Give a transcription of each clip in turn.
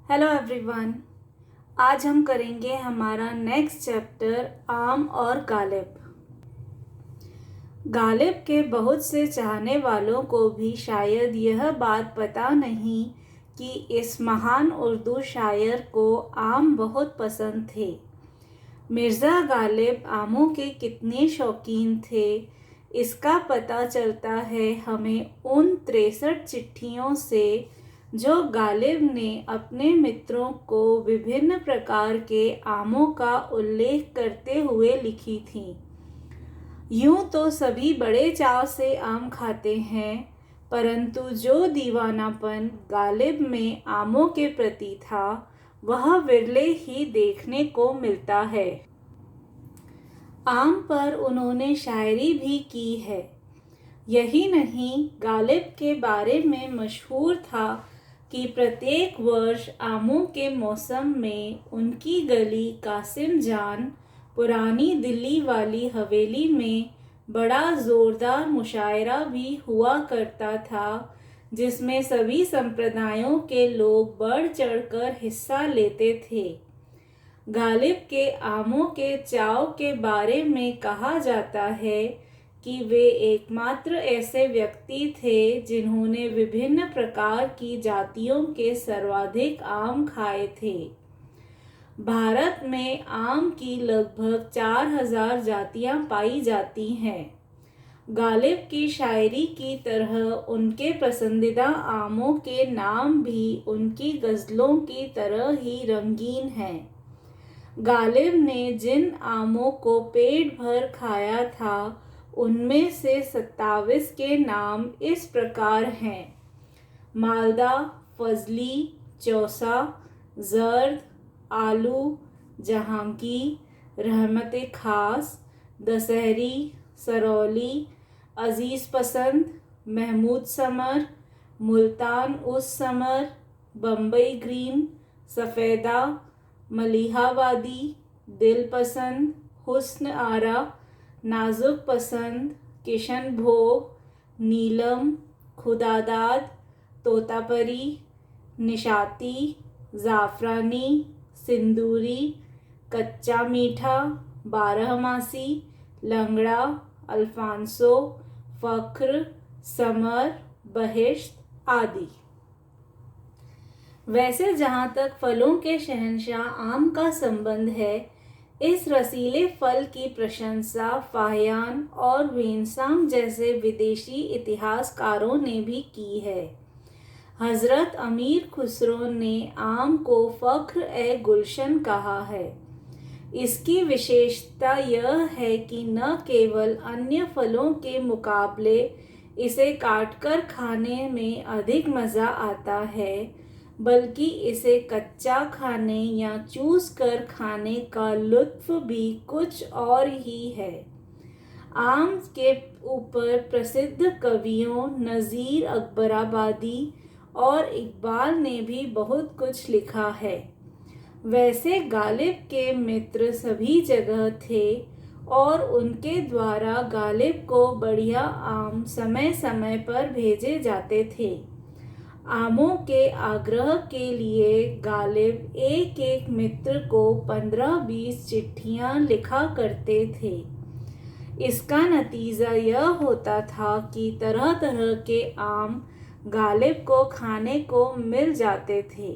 Hello everyone. आज हम करेंगे हमारा नेक्स्ट चैप्टर आम और गालिब। गालिब के बहुत से चाहने वालों को भी शायद यह बात पता नहीं कि इस महान उर्दू शायर को आम बहुत पसंद थे। मिर्ज़ा गालिब आमों के कितने शौकीन थे, इसका पता चलता है हमें उन 63 चिट्ठियों से जो गालिब ने अपने मित्रों को विभिन्न प्रकार के आमों का उल्लेख करते हुए लिखी थीं। यूं तो सभी बड़े चाव से आम खाते हैं, परंतु जो दीवानापन गालिब में आमों के प्रति था वह विरले ही देखने को मिलता है। आम पर उन्होंने शायरी भी की है। यही नहीं, गालिब के बारे में मशहूर था कि प्रत्येक वर्ष आमों के मौसम में उनकी गली कासिम जान पुरानी दिल्ली वाली हवेली में बड़ा ज़ोरदार मुशायरा भी हुआ करता था, जिसमें सभी संप्रदायों के लोग बढ़ चढ़कर हिस्सा लेते थे। गालिब के आमों के चाव के बारे में कहा जाता है कि वे एकमात्र ऐसे व्यक्ति थे जिन्होंने विभिन्न प्रकार की जातियों के सर्वाधिक आम खाए थे। भारत में आम की लगभग 4000 जातियां पाई जाती हैं। गालिब की शायरी की तरह उनके पसंदीदा आमों के नाम भी उनकी गज़लों की तरह ही रंगीन हैं। गालिब ने जिन आमों को पेट भर खाया था उनमें से 27 के नाम इस प्रकार हैं: मालदा, फजली, चौसा, जर्द, आलू, जहांगीर, रहमत खास, दशहरी, सरौली, अजीज़ पसंद, महमूद समर, मुल्तान उस समर, बम्बई ग्रीन, सफ़ेदा, मलिहाबादी, दिल पसंद, हुस्न आरा, नाजुक पसंद, किशन भोग, नीलम, खुदादाद, तोतापरी, निशाती, ज़ाफ़रानी, सिंदूरी, कच्चा मीठा, बारहमासी, लंगड़ा, अल्फांसो, फ़ख्र, समर, बहिश्त आदि। वैसे जहाँ तक फलों के शहंशाह आम का संबंध है, इस रसीले फल की प्रशंसा फाहियान और वेनसांग जैसे विदेशी इतिहासकारों ने भी की है। हज़रत अमीर खुसरो ने आम को फ़ख्र-ए-गुलशन कहा है। इसकी विशेषता यह है कि न केवल अन्य फलों के मुकाबले इसे काटकर खाने में अधिक मज़ा आता है, बल्कि इसे कच्चा खाने या चूस कर खाने का लुत्फ़ भी कुछ और ही है। आम के ऊपर प्रसिद्ध कवियों नज़ीर अकबराबादी और इकबाल ने भी बहुत कुछ लिखा है। वैसे गालिब के मित्र सभी जगह थे और उनके द्वारा गालिब को बढ़िया आम समय समय पर भेजे जाते थे। आमों के आग्रह के लिए गालिब एक एक मित्र को 15-20 चिट्ठियाँ लिखा करते थे। इसका नतीजा यह होता था कि तरह तरह के आम गालिब को खाने को मिल जाते थे।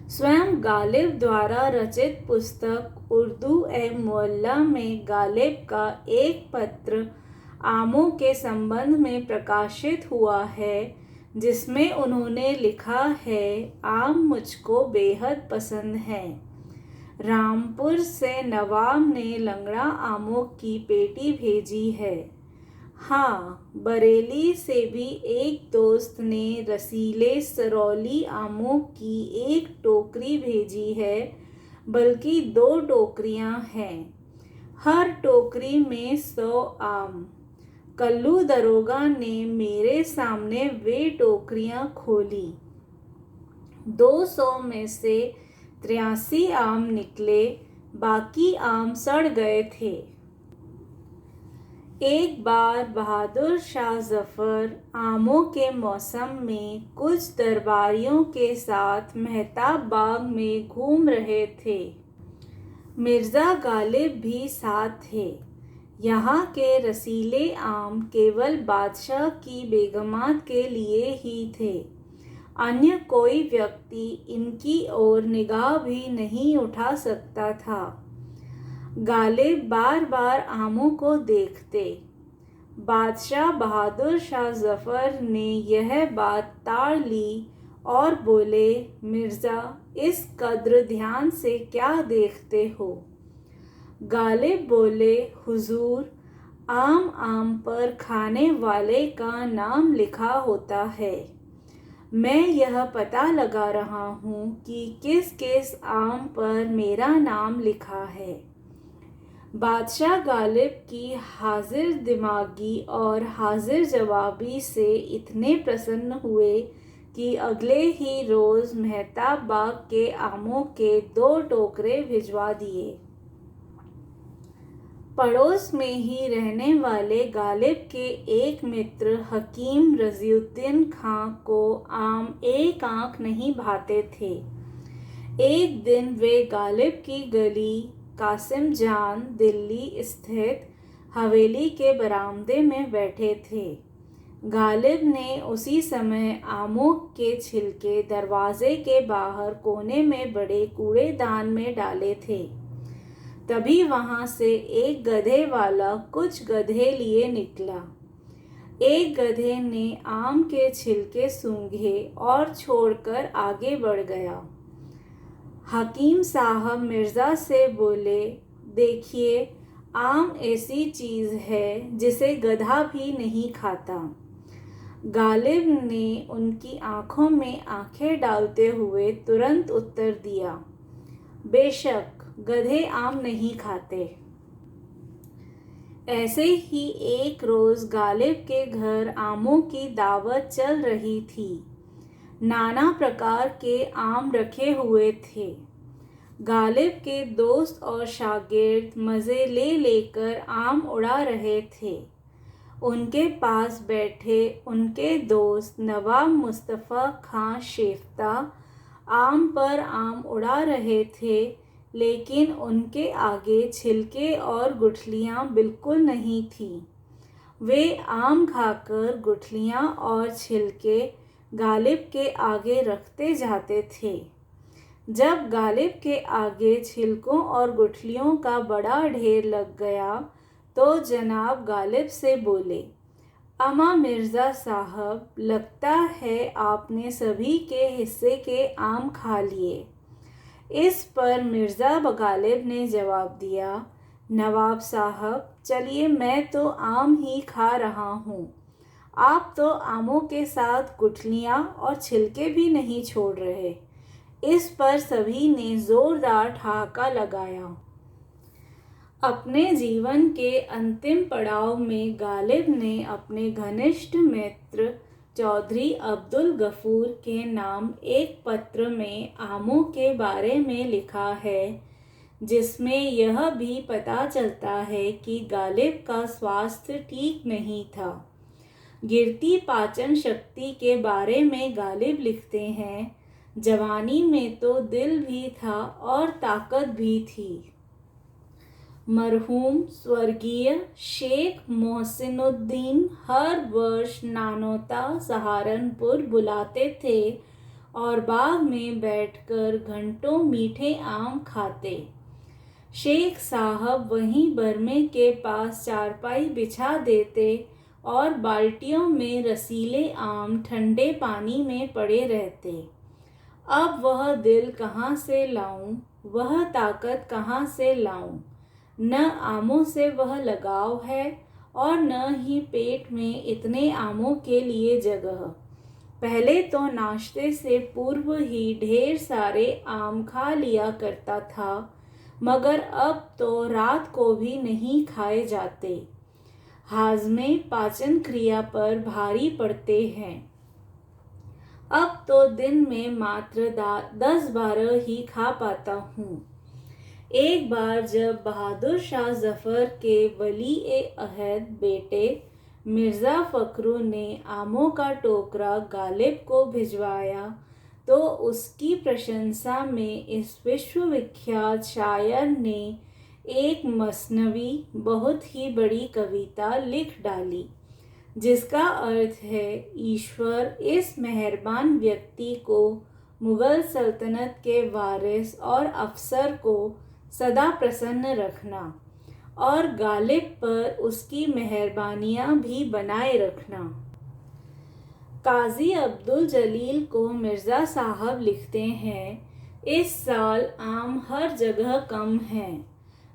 स्वयं गालिब द्वारा रचित पुस्तक उर्दू-ए-मुअल्ला में गालिब का एक पत्र आमों के संबंध में प्रकाशित हुआ है, जिसमें उन्होंने लिखा है, आम मुझको बेहद पसंद हैं। रामपुर से नवाब ने लंगड़ा आमों की पेटी भेजी है। हाँ, बरेली से भी एक दोस्त ने रसीले सरौली आमों की एक टोकरी भेजी है, बल्कि 2 टोकरियाँ हैं। हर टोकरी में 100 आम। कल्लू दरोगा ने मेरे सामने वे टोकरियाँ खोली। 200 में से 83 आम निकले, बाकी आम सड़ गए थे। एक बार बहादुर शाह जफर आमों के मौसम में कुछ दरबारियों के साथ मेहताब बाग में घूम रहे थे। मिर्ज़ा गालिब भी साथ थे। यहाँ के रसीले आम केवल बादशाह की बेगमात के लिए ही थे। अन्य कोई व्यक्ति इनकी ओर निगाह भी नहीं उठा सकता था। गालिब बार बार आमों को देखते। बादशाह बहादुर शाह जफर ने यह बात ताड़ ली और बोले, मिर्ज़ा, इस कद्र ध्यान से क्या देखते हो? गालिब बोले, हुजूर, आम पर खाने वाले का नाम लिखा होता है। मैं यह पता लगा रहा हूँ कि किस किस आम पर मेरा नाम लिखा है। बादशाह गालिब की हाजिर दिमागी और हाजिर जवाबी से इतने प्रसन्न हुए कि अगले ही रोज़ मेहताब बाग के आमों के 2 टोकरे भिजवा दिए। पड़ोस में ही रहने वाले गालिब के एक मित्र हकीम रज़ियुद्दीन खां को आम एक आंख नहीं भाते थे। एक दिन वे गालिब की गली कासिम जान दिल्ली स्थित हवेली के बरामदे में बैठे थे। गालिब ने उसी समय आमों के छिलके दरवाजे के बाहर कोने में बड़े कूड़ेदान में डाले थे। तभी वहां से एक गधे वाला कुछ गधे लिए निकला। एक गधे ने आम के छिलके सूंघे और छोड़कर आगे बढ़ गया। हकीम साहब मिर्ज़ा से बोले, देखिए, आम ऐसी चीज़ है जिसे गधा भी नहीं खाता। गालिब ने उनकी आंखों में आंखें डालते हुए तुरंत उत्तर दिया, बेशक, गधे आम नहीं खाते। ऐसे ही एक रोज़ गालिब के घर आमों की दावत चल रही थी। नाना प्रकार के आम रखे हुए थे। गालिब के दोस्त और शागिर्द मज़े ले लेकर आम उड़ा रहे थे। उनके पास बैठे उनके दोस्त नवाब मुस्तफ़ा खां शेफ्ता आम पर आम उड़ा रहे थे, लेकिन उनके आगे छिलके और गुठलियाँ बिल्कुल नहीं थीं। वे आम खाकर गुठलियाँ और छिलके गालिब के आगे रखते जाते थे। जब गालिब के आगे छिलकों और गुठलियों का बड़ा ढेर लग गया तो जनाब गालिब से बोले, अमा मिर्ज़ा साहब, लगता है आपने सभी के हिस्से के आम खा लिए। इस पर मिर्ज़ा गालिब ने जवाब दिया, नवाब साहब, चलिए, मैं तो आम ही खा रहा हूँ। आप तो आमों के साथ गुठलियाँ और छिलके भी नहीं छोड़ रहे। इस पर सभी ने जोरदार ठहाका लगाया। अपने जीवन के अंतिम पड़ाव में गालिब ने अपने घनिष्ठ मित्र चौधरी अब्दुल गफूर के नाम एक पत्र में आमों के बारे में लिखा है, जिसमें यह भी पता चलता है कि गालिब का स्वास्थ्य ठीक नहीं था। गिरती पाचन शक्ति के बारे में गालिब लिखते हैं, जवानी में तो दिल भी था और ताकत भी थी। मरहूम स्वर्गीय शेख मोहसिनुद्दीन हर वर्ष नानोता सहारनपुर बुलाते थे और बाग में बैठकर घंटों मीठे आम खाते। शेख साहब वहीं बरमे के पास चारपाई बिछा देते और बाल्टियों में रसीले आम ठंडे पानी में पड़े रहते। अब वह दिल कहाँ से लाऊं, वह ताकत कहाँ से लाऊं? न आमों से वह लगाव है और न ही पेट में इतने आमों के लिए जगह। पहले तो नाश्ते से पूर्व ही ढेर सारे आम खा लिया करता था, मगर अब तो रात को भी नहीं खाए जाते। हाजमे पाचन क्रिया पर भारी पड़ते हैं। अब तो दिन में मात्र 10-12 ही खा पाता हूँ। एक बार जब बहादुर शाह जफ़र के वली ए अहद बेटे मिर्ज़ा फ़खरू ने आमों का टोकरा गालिब को भिजवाया तो उसकी प्रशंसा में इस विश्वविख्यात शायर ने एक मसनवी बहुत ही बड़ी कविता लिख डाली, जिसका अर्थ है ईश्वर इस मेहरबान व्यक्ति को मुग़ल सल्तनत के वारिस और अफसर को सदा प्रसन्न रखना और गालिब पर उसकी मेहरबानियाँ भी बनाए रखना। काजी अब्दुल जलील को मिर्ज़ा साहब लिखते हैं, इस साल आम हर जगह कम हैं,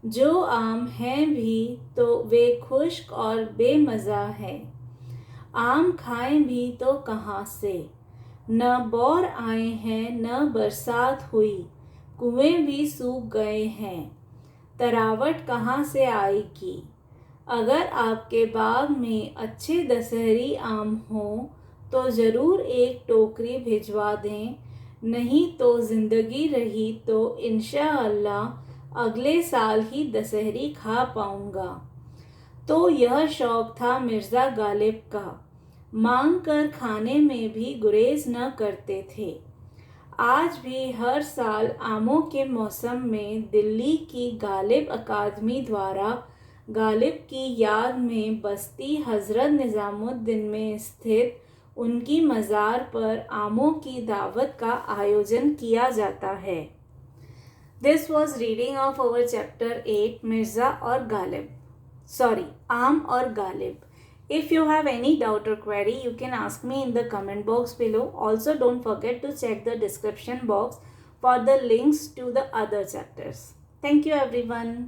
जो आम हैं भी तो वे खुश्क और बेमज़ा हैं। आम खाएं भी तो कहाँ से, न बौर आए हैं न बरसात हुई, कुएं भी सूख गए हैं, तरावट कहाँ से आएगी। अगर आपके बाग में अच्छे दशहरी आम हों तो ज़रूर एक टोकरी भिजवा दें, नहीं तो ज़िंदगी रही तो इंशाअल्लाह अगले साल ही दशहरी खा पाऊँगा। तो यह शौक़ था मिर्ज़ा गालिब का, मांग कर खाने में भी गुरेज न करते थे। आज भी हर साल आमों के मौसम में दिल्ली की गालिब अकादमी द्वारा गालिब की याद में बस्ती हज़रत निज़ामुद्दीन में स्थित उनकी मज़ार पर आमों की दावत का आयोजन किया जाता है। This was reading of our chapter 8 Mirza और गालिब, आम और Ghalib. If you have any doubt or query, you can ask me in the comment box below. Also, don't forget to check the description box for the links to the other chapters. Thank you everyone.